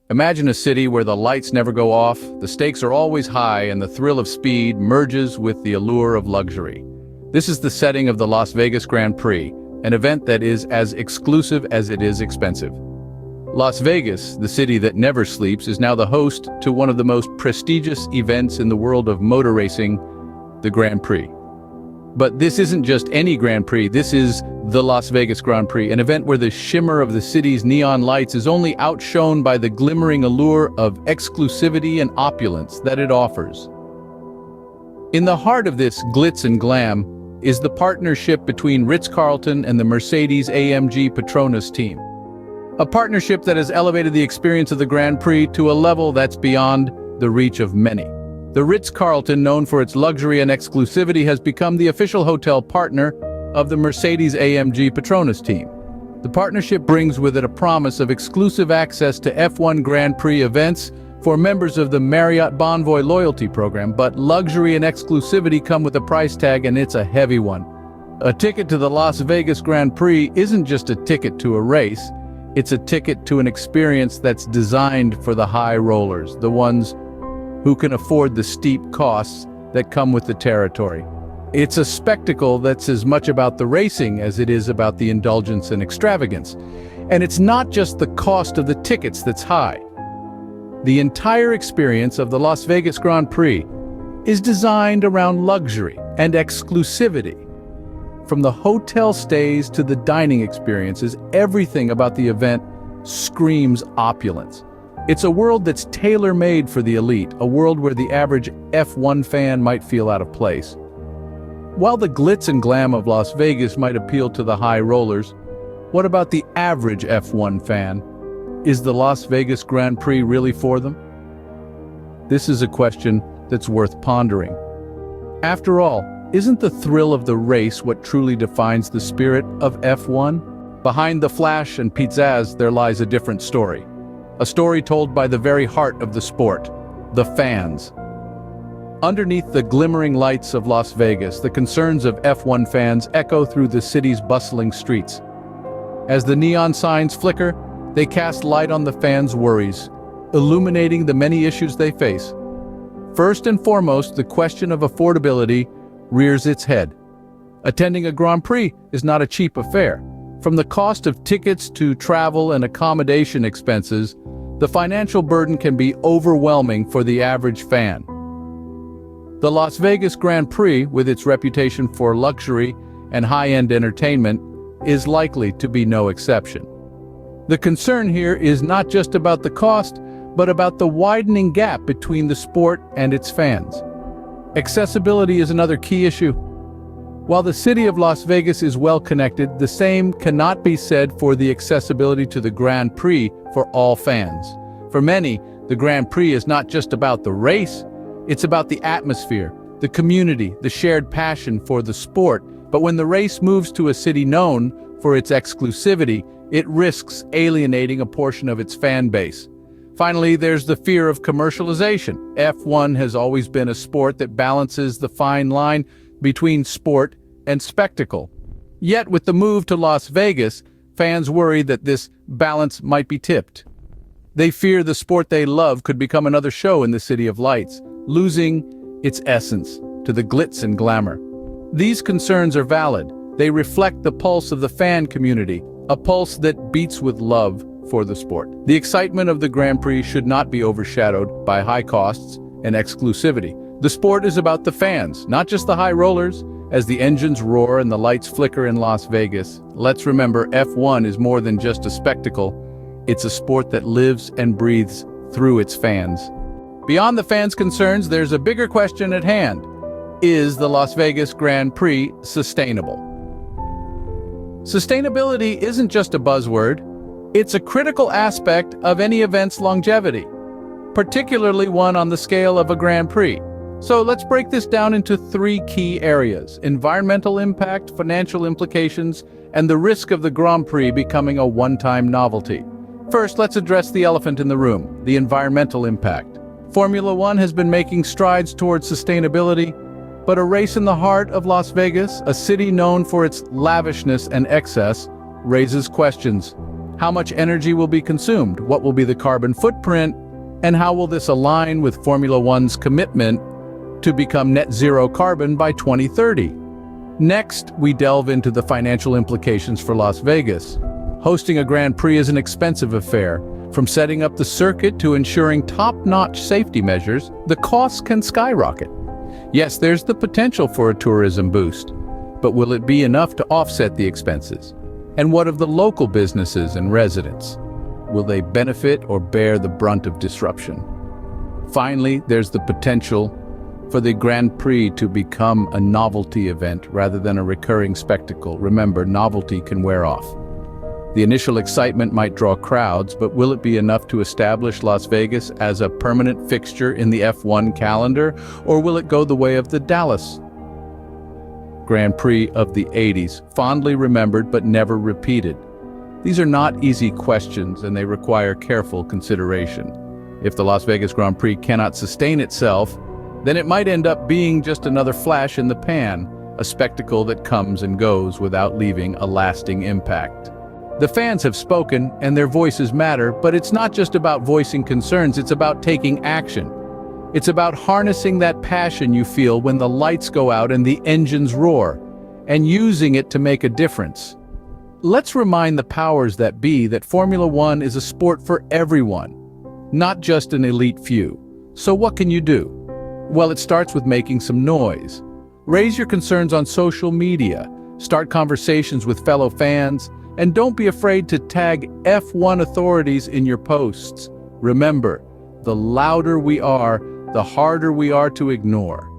Imagine a city where the lights never go off, the stakes are always high, and the thrill of speed merges with the allure of luxury. This is the setting of the Las Vegas Grand Prix, an event that is as exclusive as it is expensive. Las Vegas, the city that never sleeps, is now the host to one of the most prestigious events in the world of motor racing, the Grand Prix. But this isn't just any Grand Prix, this is the Las Vegas Grand Prix, an event where the shimmer of the city's neon lights is only outshone by the glimmering allure of exclusivity and opulence that it offers. In the heart of this glitz and glam is the partnership between Ritz-Carlton and the Mercedes-AMG Petronas team. A partnership that has elevated the experience of the Grand Prix to a level that's beyond the reach of many. The Ritz-Carlton, known for its luxury and exclusivity, has become the official hotel partner of the Mercedes-AMG Petronas team. The partnership brings with it a promise of exclusive access to F1 Grand Prix events for members of the Marriott Bonvoy loyalty program, but luxury and exclusivity come with a price tag, and it's a heavy one. A ticket to the Las Vegas Grand Prix isn't just a ticket to a race, it's a ticket to an experience that's designed for the high rollers, the ones who can afford the steep costs that come with the territory. It's a spectacle that's as much about the racing as it is about the indulgence and extravagance. And it's not just the cost of the tickets that's high. The entire experience of the Las Vegas Grand Prix is designed around luxury and exclusivity. From the hotel stays to the dining experiences, everything about the event screams opulence. It's a world that's tailor-made for the elite, a world where the average F1 fan might feel out of place. While the glitz and glam of Las Vegas might appeal to the high rollers, what about the average F1 fan? Is the Las Vegas Grand Prix really for them? This is a question that's worth pondering. After all, isn't the thrill of the race what truly defines the spirit of F1? Behind the flash and pizzazz, there lies a different story. A story told by the very heart of the sport, the fans. Underneath the glimmering lights of Las Vegas, the concerns of F1 fans echo through the city's bustling streets. As the neon signs flicker, they cast light on the fans' worries, illuminating the many issues they face. First and foremost, the question of affordability rears its head. Attending a Grand Prix is not a cheap affair. From the cost of tickets to travel and accommodation expenses, the financial burden can be overwhelming for the average fan. The Las Vegas Grand Prix, with its reputation for luxury and high-end entertainment, is likely to be no exception. The concern here is not just about the cost, but about the widening gap between the sport and its fans. Accessibility is another key issue. While the city of Las Vegas is well connected, the same cannot be said for the accessibility to the Grand Prix for all fans. For many, the Grand Prix is not just about the race, it's about the atmosphere, the community, the shared passion for the sport. But when the race moves to a city known for its exclusivity, it risks alienating a portion of its fan base. Finally, there's the fear of commercialization. F1 has always been a sport that balances the fine line between sport and spectacle. Yet with the move to Las Vegas, fans worry that this balance might be tipped. They fear the sport they love could become another show in the City of Lights, losing its essence to the glitz and glamour. These concerns are valid. They reflect the pulse of the fan community, a pulse that beats with love for the sport. The excitement of the Grand Prix should not be overshadowed by high costs and exclusivity. The sport is about the fans, not just the high rollers. As the engines roar and the lights flicker in Las Vegas, let's remember F1 is more than just a spectacle. It's a sport that lives and breathes through its fans. Beyond the fans' concerns, there's a bigger question at hand. Is the Las Vegas Grand Prix sustainable? Sustainability isn't just a buzzword. It's a critical aspect of any event's longevity, particularly one on the scale of a Grand Prix. So let's break this down into three key areas: environmental impact, financial implications, and the risk of the Grand Prix becoming a one-time novelty. First, let's address the elephant in the room, the environmental impact. Formula One has been making strides towards sustainability, but a race in the heart of Las Vegas, a city known for its lavishness and excess, raises questions. How much energy will be consumed? What will be the carbon footprint? And how will this align with Formula One's commitment to become net zero carbon by 2030? Next, we delve into the financial implications for Las Vegas. Hosting a Grand Prix is an expensive affair. From setting up the circuit to ensuring top-notch safety measures, the costs can skyrocket. Yes, there's the potential for a tourism boost, but will it be enough to offset the expenses? And what of the local businesses and residents? Will they benefit or bear the brunt of disruption? Finally, there's the potential for the Grand Prix to become a novelty event rather than a recurring spectacle. Remember, novelty can wear off. The initial excitement might draw crowds, but will it be enough to establish Las Vegas as a permanent fixture in the F1 calendar, or will it go the way of the Dallas Grand Prix of the 80s, fondly remembered but never repeated? These are not easy questions, and they require careful consideration. If the Las Vegas Grand Prix cannot sustain itself, then it might end up being just another flash in the pan, a spectacle that comes and goes without leaving a lasting impact. The fans have spoken, and their voices matter, but it's not just about voicing concerns, it's about taking action. It's about harnessing that passion you feel when the lights go out and the engines roar, and using it to make a difference. Let's remind the powers that be that Formula One is a sport for everyone, not just an elite few. So what can you do? Well, it starts with making some noise. Raise your concerns on social media, start conversations with fellow fans, and don't be afraid to tag F1 authorities in your posts. Remember, the louder we are, the harder we are to ignore.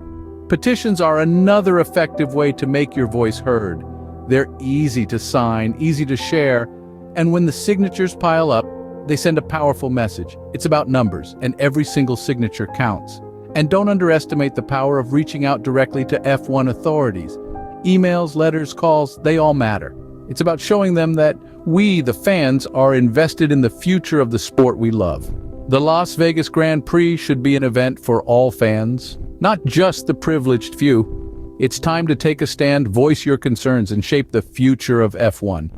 Petitions are another effective way to make your voice heard. They're easy to sign, easy to share, and when the signatures pile up, they send a powerful message. It's about numbers, and every single signature counts. And don't underestimate the power of reaching out directly to F1 authorities. Emails, letters, calls, they all matter. It's about showing them that we, the fans, are invested in the future of the sport we love. The Las Vegas Grand Prix should be an event for all fans, not just the privileged few. It's time to take a stand, voice your concerns, and shape the future of F1.